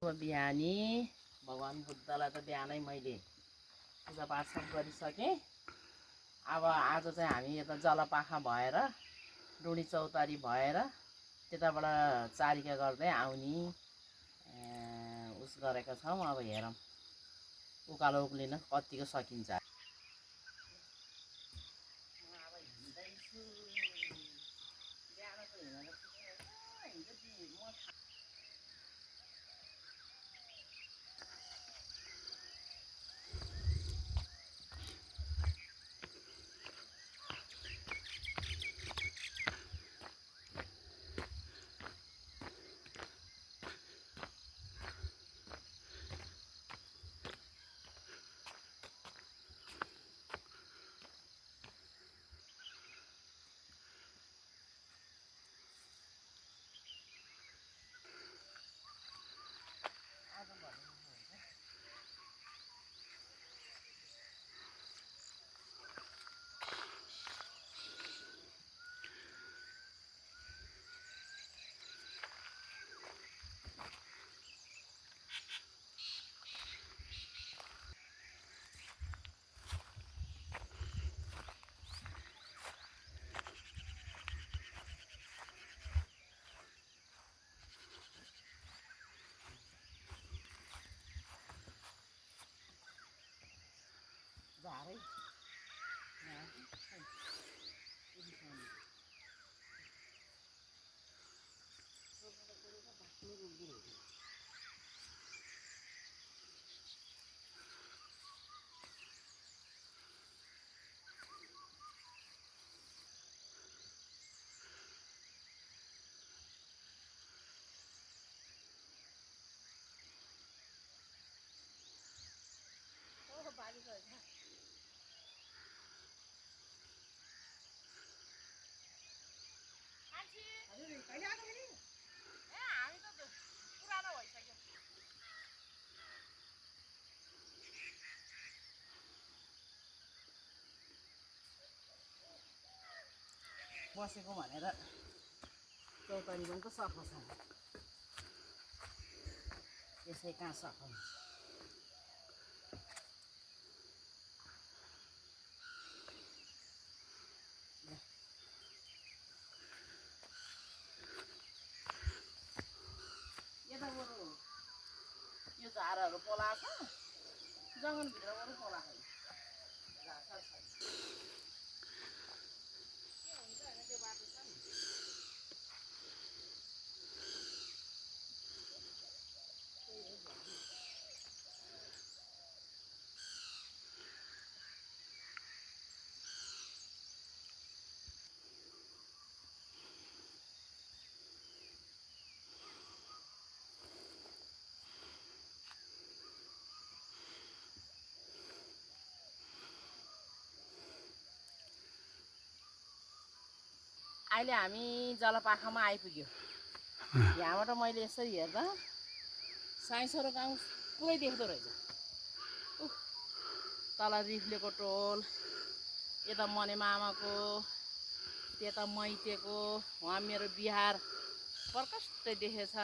बिहानी भगवान् बुद्धलाई त बिहानै मैले पूजापाठ सब गरिसकेँ। अब आज चाहिँ हामी यता जलपाखा भएर डुडी चौतारी भएर त्यताबाट चारिका गर्दै आउने उस गरेका छौँ। अब हेरौँ उकालो उक्लिन कतिको सकिन्छ। झारै बसेको भनेर चौतारी पनि त सफा छ। यसै कहाँ सफा यता बरु यो झारहरू पोलाएको छ, जङ्गलभित्र बरु पोलाएको झारसार छैन। के हुन्छ होइन त्यो बाटो छ नि। अहिले हामी जलपाखामा आइपुग्यो। यहाँबाट मैले यसरी हेर्दा साइन्सरो गाउँ पुरै देख्दो रहेछ। तल रिफ्लेको टोल, यता मने मामाको, त्यता मैतेको, वहाँ मेरो बिहार प्रकष्टै देखेछ।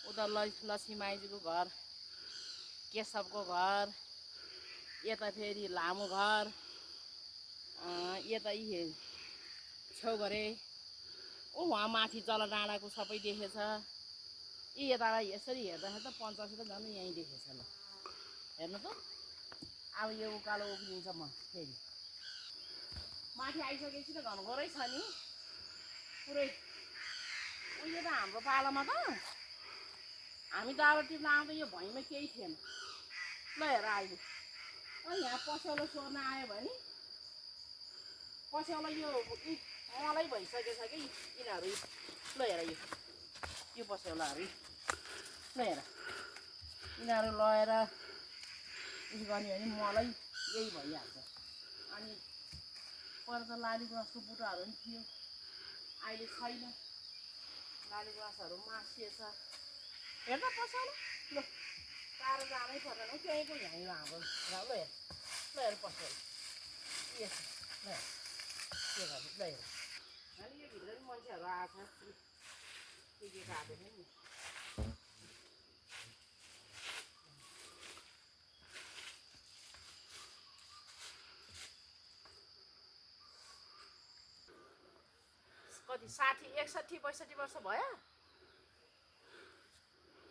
उता लक्ष्मी माइजीको घर, केशवको घर, यता फेरि लामो घर, यता छेउघरे वहाँ माथि जलडाँडाको सबै देखेछ। यताबाट यसरी हेर्दाखेरि त पञ्चासी त झन् यहीँ देखेछ। ल हेर्नु त, अब यो उकालो उक्लिन्छ। म फेरि माथि आइसकेपछि त घनघोरै छ नि पुरै। उहिले त हाम्रो पालामा त हामी दाउरा टिप्न आउँदा यो भैँमा केही थिएन। ल हेर अहिले यहाँ पस्यौलो सोर्न आयो भने पस्यौला यो मलाई भइसकेछ कि यिनीहरू। ल हेर यो पस्यौलाहरू। ल हेर यिनीहरू लगेर उयो गर्ने भने मलाई यही भइहाल्छ। अनि पर त लाली गुँरासको बुट्टाहरू पनि थियो, अहिले छैन। लाली गुँरासहरू मासिएछ। हेर्दा पस्यौला। ल टाढो जानै पर्दैन, त्यहीँको यहीँ हाम्रो गाउँ। ल हेर, ल हेर पस्यौला के छ। ल हेर के गर्नु। ल हेर अनि यो भित्र पनि मान्छेहरू आएको छ, के काटेको नि। कति 60 61 62 वर्ष भयो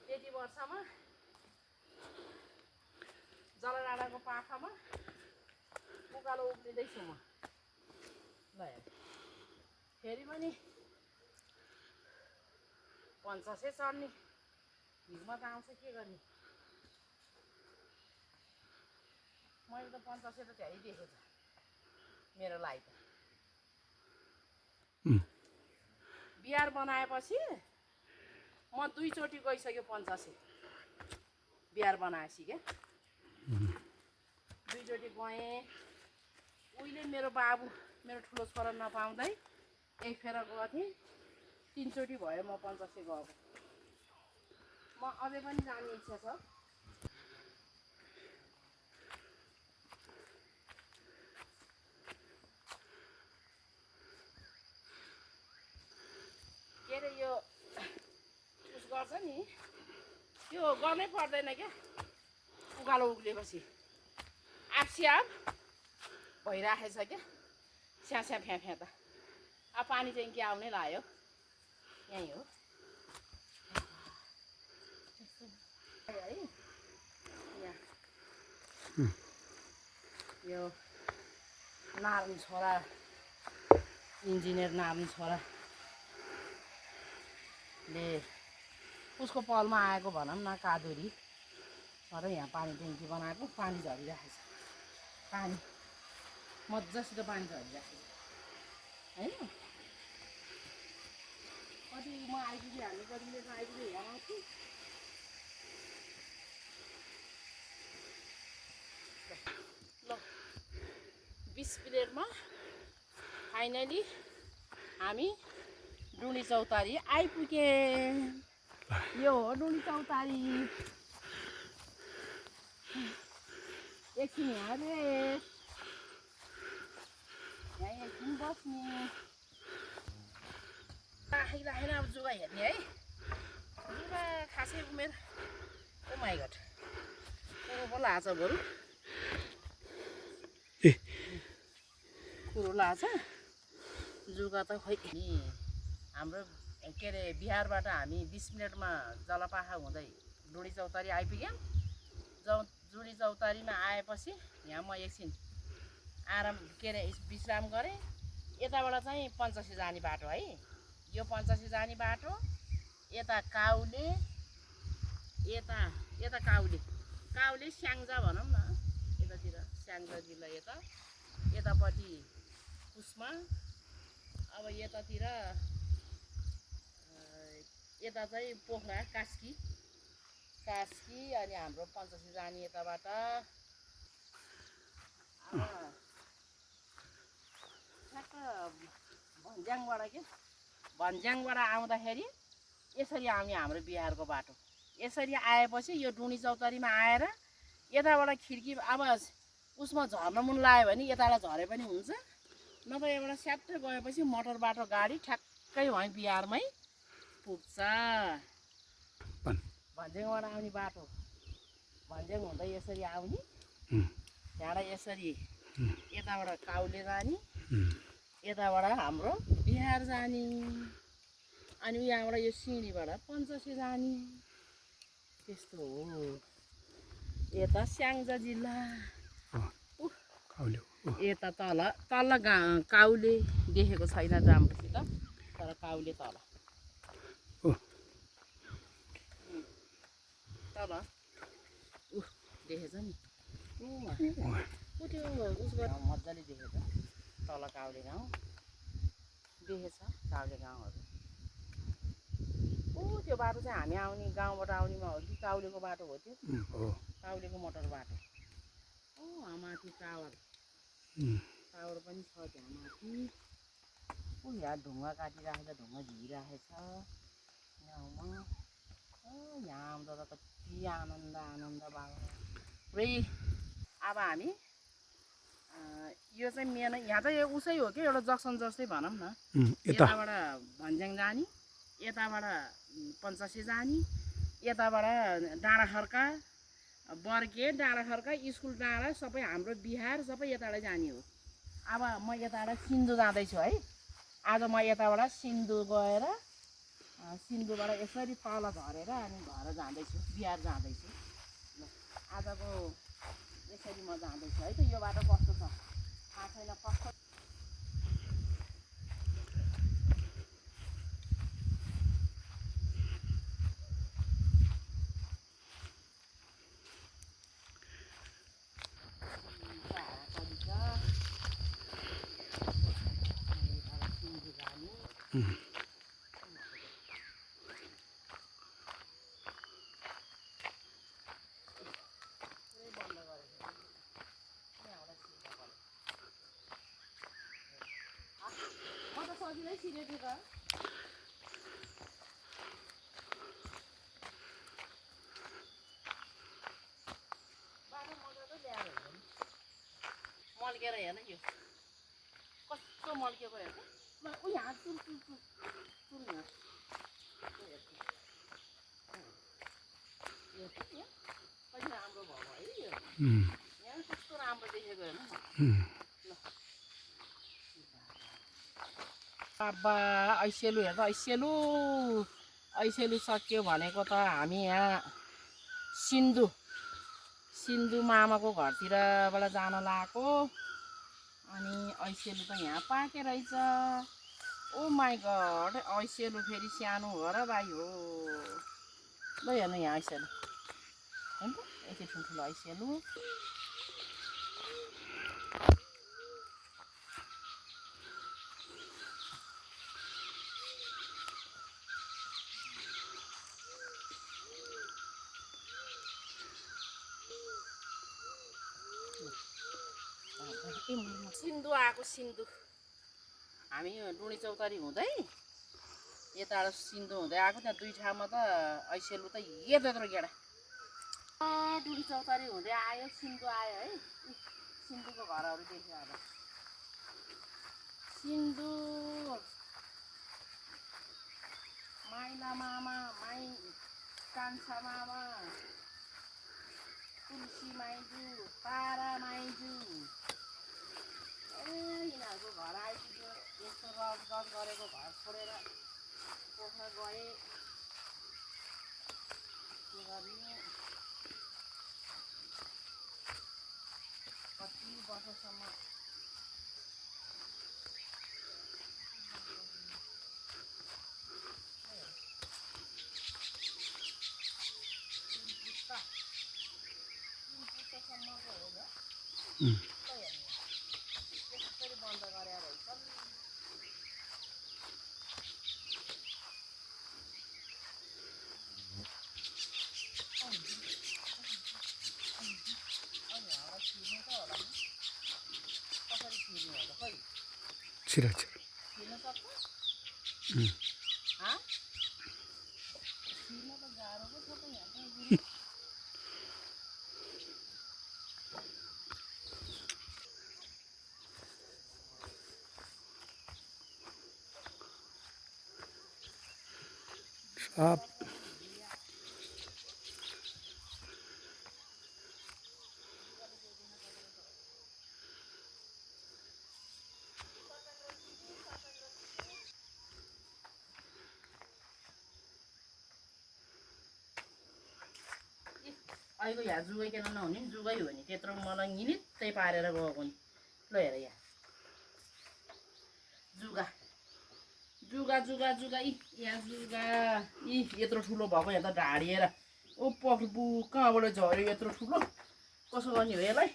त्यति वर्षमा जलडाँडाको पाखामा उकालो उक्लिँदैछु म ल फेरि पनि 50 चढ्ने हिम्मत आउँछ के गर्ने मैले त 50 त धेरै देखेको छ मेरो लागि त बिहार बनाएपछि म 2 चोटि गइसक्यो 50 बिहार बनाएपछि क्या 2 चोटि गएँ उहिले मेरो बाबु मेरो ठुलो छोरा नपाउँदै एक फेर गएको थिएँ 3 चोटि भयो म 50 गएको म अझै पनि जाने इच्छा छ के अरे यो उस गर्छ नि त्यो गर्नै पर्दैन क्या उकालो उक्लेपछि आप्सी आप भइराखेछ क्या स्यास्या फ्या फ्या त अब पानी चाहिँ के आउनै लाग्यो यहीँ हो है यहाँ यो नारायण छोरा इन्जिनियर नारायण छोराले उसको पलमा आएको भनौँ न कादुरी तर यहाँ पानी ट्याङ्की बनाएको पानी झरिरहेको छ पानी मजासित पानी झरिरहेको छ होइन कति म आइपुगेँ हामी कतिले त आइपुग्यो यहाँ आउँछु ल 20 मिनेटमा फाइनली हामी डुली चौतारी आइपुगे यो हो डुली चौतारी एकछिन यहाँ रेस्ट यहाँ एकछिन बस्ने राखेन अब जुगा हेर्ने है जुगा खासै उमेर ओ माइ गड कुरो लाछ बरु कुरो लाछ जुगा त खोइ हाम्रो के अरे बिहारबाट हामी 20 मिनटमा जलपाखा हुँदै डुडी चौतारी आइपुग्यौँ डुडी चौतारीमा आएपछि यहाँ म एकछिन आराम के अरे विश्राम गरेँ यताबाट चाहिँ 85 जाने बाटो है यो 85 जाने बाटो यता काउले यता काउले स्याङ्जा भनौँ न यतातिर स्याङ्जा जिल्ला यतापट्टि पुसमा अब यतातिर यता चाहिँ पोखरा कास्की अनि हाम्रो 85 जाने यताबाट अब ठ्याक्क भन्ज्याङबाट आउँदाखेरि यसरी आउने हाम्रो बिहारको बाटो यसरी आएपछि यो डुडी चौतारीमा आएर यताबाट खिड्की अब उसमा झर्न मन लाग्यो भने यताबाट झरे पनि हुन्छ नभए यहाँबाट स्याप्टै गएपछि मोटर बाटो गाडी ठ्याक्कै वहीँ बिहारमै पुग्छ भन्ज्याङबाट आउने बाटो भन्ज्याङ हुँदै यसरी आउने त्यहाँबाट यसरी यताबाट काउले जाने यताबाट हाम्रो बिहार जाने अनि यहाँबाट यो सिँढीबाट 85 जाने त्यस्तो हो यता स्याङ्जा जिल्ला यता तल काउले देखेको छैन जामसित तर काउले तल देखेछ नि त्यो मजाले देखेछ तल काउले गाउँ देखेछ काउले गाउँहरू त्यो बाटो चाहिँ हामी आउने गाउँबाट आउनेमा हो कि काउलेको बाटो हो त्यो काउलेको मोटर बाटो माथि टावर पनि छ त्यहाँ माथि यहाँ ढुङ्गा काटिराखेर ढुङ्गा झिकिराखेछ गाउँमा यहाँ आउँदा त कति आनन्द भयो पुरै अब हामी यो चाहिँ मेन यहाँ चाहिँ उसै हो कि एउटा जक्सन जस्तै भनौँ न यताबाट भन्ज्याङ जाने यताबाट 85 जाने यताबाट डाँडाखर्का बर्के डाँडाखर्का स्कुल डाँडा सबै हाम्रो बिहार सबै यताबाट जाने हो अब म यताबाट सिन्धु जाँदैछु है आज म यताबाट सिन्धु गएर सिन्धुबाट यसरी तल झरेर अनि घर जाँदैछु, बिहार जाँदैछु। ल आजको यसरी म जाँदैछु है त। यो बाटो कस्तो छ थाहा छैन, कस्तो सजिलै छिरेको त। बाटो मजाको ल्याएर हेर्नु, मल्केर हेर्न यो कस्तो मल्केको हेर्नु। ऊ यहाँ चुर चुर चुर चुर यहाँ कति राम्रो भयो है यो। यहाँ कस्तो राम्रो देखेको हेर्नु न। बाबा ऐसेलु हेर्दा ऐसेलु ऐसेलु सक्यो भनेको त हामी यहाँ सिन्धु मामाको घरतिरबाट जान लागेको। अनि ऐसेलु त यहाँ पाके रहेछ। ओ माई गड, ऐसेलु फेरि सानो हो र भाइ हो। ल हेर्नु यहाँ ऐसेलु होइन त, यति ठुल्ठुलो ऐसेलु। सिन्धु आएको, सिन्धु हामी डुडी चौतारी हुँदै यताबाट सिन्धु हुँदै आएको। त्यहाँ दुई ठाउँमा त ऐसेलु त यत्रो गेडा। डुडी चौतारी हुँदै आयो, सिन्धु आयो है। सिन्धुको घरहरू देख्यो अब। सिन्धु माइला मामा, माइ कान्छा मामा, तुलसी माइजू, तारा माइजू, यिनीहरूको घर आइपुग्यो। यस्तो रजगज गरेको घर छोडेर पोख्न गए के गर्ने। कति वर्षसम्म यसरी बन्द गरेर रहेछन्। कसरी छिर्ने हो त खै? छिर्न सक्छ? छिर्न त गाह्रो पो छ त यहाँ त। अब अहिले यहाँ जुगाइकन नहुने नि, जुगै हो नि त्यत्रो मलाई निमित्तै पारेर गएको नि। ल हेर यहाँ जुगा जुगा जुगा जुगा, यहाँ जुगा यत्रो ठुलो भएको यहाँ त ढाडिएर ओ पक्बु कहाँबाट झऱ्यो यत्रो ठुलो। कसो गर्ने हो यसलाई?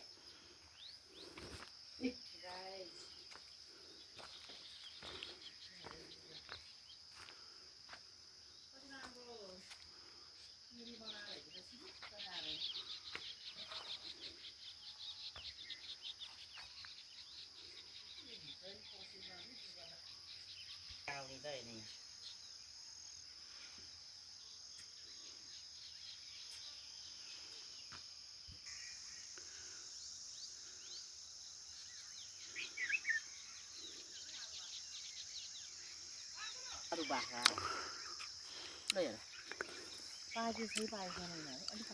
बाख्रा ल हेर पाके छै, पाकेको छैन अलिक